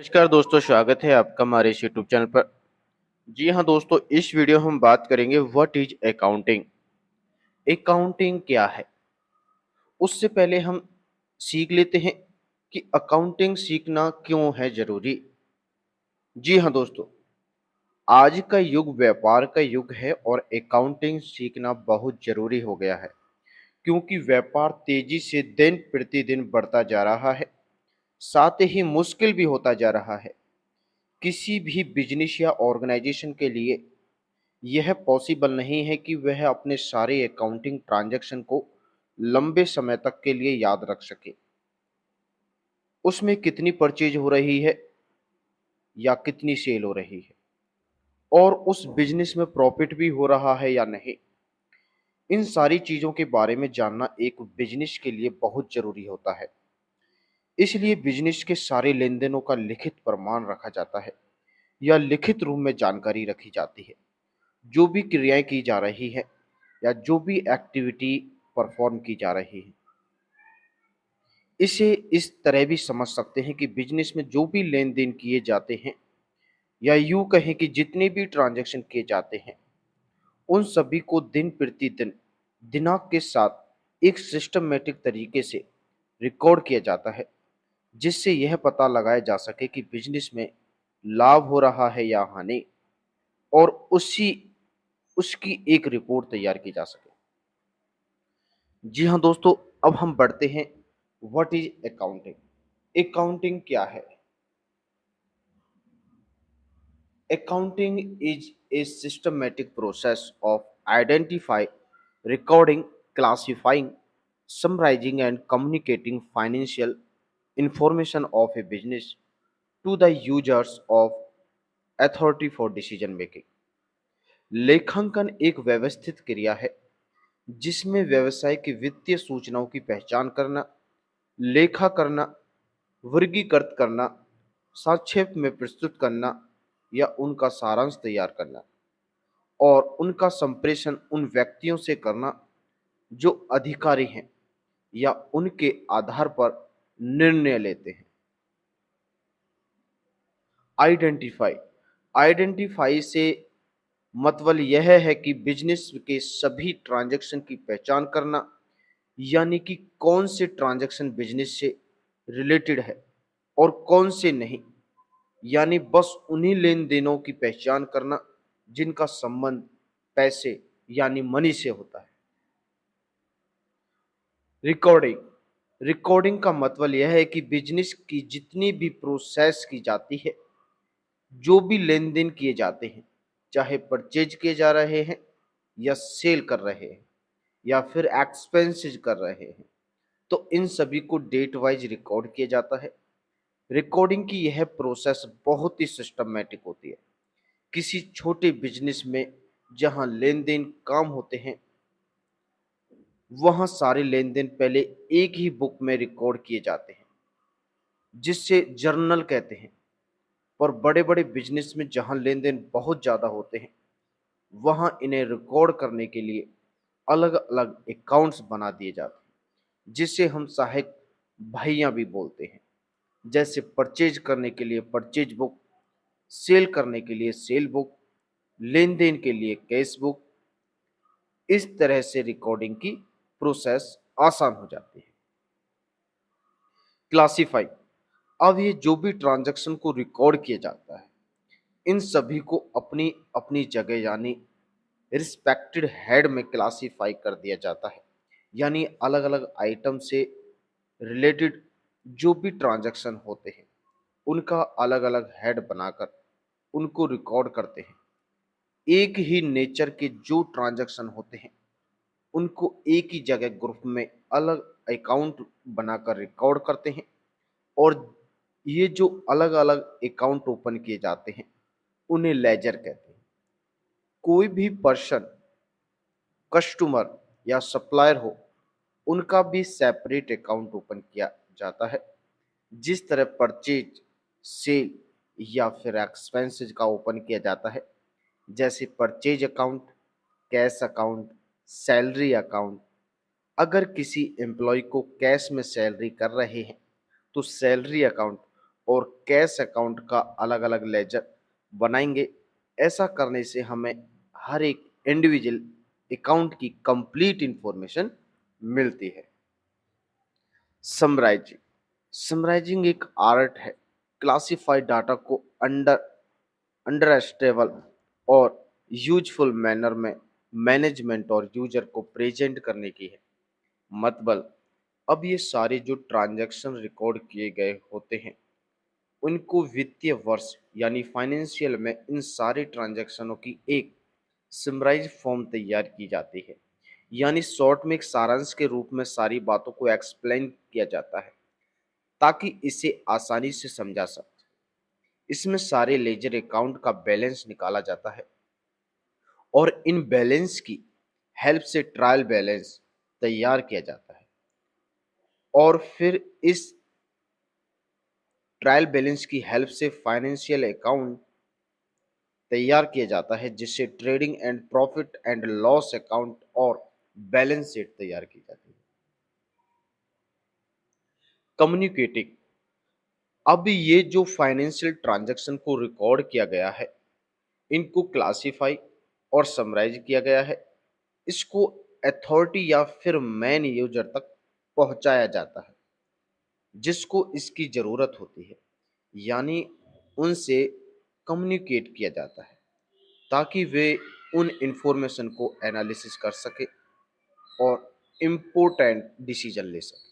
नमस्कार दोस्तों, स्वागत है आपका हमारे इस यूट्यूब चैनल पर। जी हाँ दोस्तों, इस वीडियो हम बात करेंगे व्हाट इज अकाउंटिंग। अकाउंटिंग क्या है। उससे पहले हम सीख लेते हैं कि अकाउंटिंग सीखना क्यों है जरूरी। जी हाँ दोस्तों, आज का युग व्यापार का युग है और अकाउंटिंग सीखना बहुत जरूरी हो गया है, क्योंकि व्यापार तेजी से दिन प्रतिदिन बढ़ता जा रहा है, साथ ही मुश्किल भी होता जा रहा है। किसी भी बिजनेस या ऑर्गेनाइजेशन के लिए यह पॉसिबल नहीं है कि वह अपने सारे अकाउंटिंग ट्रांजैक्शन को लंबे समय तक के लिए याद रख सके। उसमें कितनी परचेज हो रही है या कितनी सेल हो रही है, और उस बिजनेस में प्रॉफिट भी हो रहा है या नहीं। इन सारी चीज़ों के बारे में जानना एक बिजनेस के लिए बहुत ज़रूरी होता है। इसलिए बिजनेस के सारे लेन देनों का लिखित प्रमाण रखा जाता है या लिखित रूप में जानकारी रखी जाती है। जो भी क्रियाएं की जा रही है या जो भी एक्टिविटी परफॉर्म की जा रही है, इसे इस तरह भी समझ सकते हैं कि बिजनेस में जो भी लेन देन किए जाते हैं या यूं कहें कि जितने भी ट्रांजैक्शन किए जाते हैं, उन सभी को दिन प्रतिदिन दिनांक के साथ एक सिस्टमेटिक तरीके से रिकॉर्ड किया जाता है, जिससे यह पता लगाया जा सके कि बिजनेस में लाभ हो रहा है या हानि, और उसकी एक रिपोर्ट तैयार की जा सके। जी हाँ दोस्तों, अब हम बढ़ते हैं व्हाट इज अकाउंटिंग। अकाउंटिंग क्या है। Accounting is a systematic process of identifying, recording, classifying, summarizing, and communicating financial information of a business to the users of authority for decision making। लेखांकन एक व्यवस्थित क्रिया है जिसमें व्यवसाय की वित्तीय सूचनाओं की पहचान करना, लेखा करना, वर्गीकृत करना, संक्षेप में प्रस्तुत करना या उनका सारांश तैयार करना, और उनका संप्रेषण उन व्यक्तियों से करना जो अधिकारी हैं या उनके आधार पर निर्णय लेते हैं। आइडेंटिफाई। आइडेंटिफाई से मतलब यह है कि बिजनेस के सभी ट्रांजैक्शन की पहचान करना, यानी कि कौन से ट्रांजैक्शन बिजनेस से रिलेटेड है और कौन से नहीं, यानी बस उन्हीं लेन देनों की पहचान करना जिनका संबंध पैसे यानी मनी से होता है। रिकॉर्डिंग। रिकॉर्डिंग का मतलब यह है कि बिजनेस की जितनी भी प्रोसेस की जाती है, जो भी लेन देन किए जाते हैं, चाहे परचेज किए जा रहे हैं या सेल कर रहे हैं या फिर एक्सपेंसेस कर रहे हैं, तो इन सभी को डेट वाइज रिकॉर्ड किया जाता है। रिकॉर्डिंग की यह प्रोसेस बहुत ही सिस्टमेटिक होती है। किसी छोटे बिजनेस में जहां लेन देन काम होते हैं, वहां सारे लेन देन पहले एक ही बुक में रिकॉर्ड किए जाते हैं, जिससे जर्नल कहते हैं। पर बड़े बड़े बिजनेस में जहां लेन देन बहुत ज़्यादा होते हैं, वहां इन्हें रिकॉर्ड करने के लिए अलग अलग अकाउंट्स बना दिए जाते हैं, जिसे हम सहायक भैया भी बोलते हैं। जैसे परचेज करने के लिए परचेज बुक, सेल करने के लिए सेल बुक, लेन देन के लिए कैश बुक। इस तरह से रिकॉर्डिंग की प्रोसेस आसान हो जाती है। क्लासिफाई। अब ये जो भी ट्रांजैक्शन को रिकॉर्ड किया जाता है, इन सभी को अपनी अपनी जगह यानी रिस्पेक्टेड हेड में क्लासिफाई कर दिया जाता है, यानी अलग अलग आइटम से रिलेटेड जो भी ट्रांजैक्शन होते हैं, उनका अलग अलग हेड बनाकर उनको रिकॉर्ड करते हैं। एक ही नेचर के जो ट्रांजैक्शन होते हैं, उनको एक ही जगह ग्रुप में अलग अकाउंट बनाकर रिकॉर्ड करते हैं, और ये जो अलग अलग अकाउंट ओपन किए जाते हैं, उन्हें लेजर कहते हैं। कोई भी पर्सन, कस्टमर या सप्लायर हो, उनका भी सेपरेट अकाउंट ओपन किया जाता है। जिस तरह परचेज, सेल या फिर एक्सपेंसेस का ओपन किया जाता है, जैसे purchase account, cash account, salary account. अगर किसी एम्प्लॉय को कैश में सैलरी कर रहे हैं, तो सैलरी अकाउंट, और कैश अकाउंट का अलग अलग लेजर बनाएंगे। ऐसा करने से हमें हर एक इंडिविजुअल अकाउंट की कंप्लीट इंफॉर्मेशन मिलती है। समराइजिंग समराइजिंग एक आर्ट है क्लासिफाइड डाटा को अंडरस्टैंडेबल और यूजफुल मैनर में मैनेजमेंट और यूजर को प्रेजेंट करने की है। मतलब अब ये सारे जो ट्रांजैक्शन रिकॉर्ड किए गए होते हैं उनको वित्तीय वर्ष यानी फाइनेंशियल में इन सारे ट्रांजैक्शनों की एक समराइज फॉर्म तैयार की जाती है। यानी शॉर्ट में एक सारांश के रूप में सारी बातों को एक्सप्लेन किया जाता है ताकि इसे आसानी से समझा सके। इसमें सारे लेजर अकाउंट का बैलेंस निकाला जाता है और इन बैलेंस की हेल्प से ट्रायल बैलेंस तैयार किया जाता है और फिर इस ट्रायल बैलेंस की हेल्प से फाइनेंशियल अकाउंट तैयार किया जाता है जिससे trading and profit and loss account और बैलेंस शीट तैयार की जाती है। कम्युनिकेटिंग अब ये जो फाइनेंशियल ट्रांजैक्शन को रिकॉर्ड किया गया है इनको क्लासिफाई और समराइज किया गया है। इसको अथॉरिटी या फिर मैन यूजर तक पहुंचाया जाता है जिसको इसकी ज़रूरत होती है। यानी उनसे कम्युनिकेट किया जाता है ताकि वे उन इंफॉर्मेशन को एनालिसिस कर सके और इम्पोर्टेंट डिसीजन ले सके।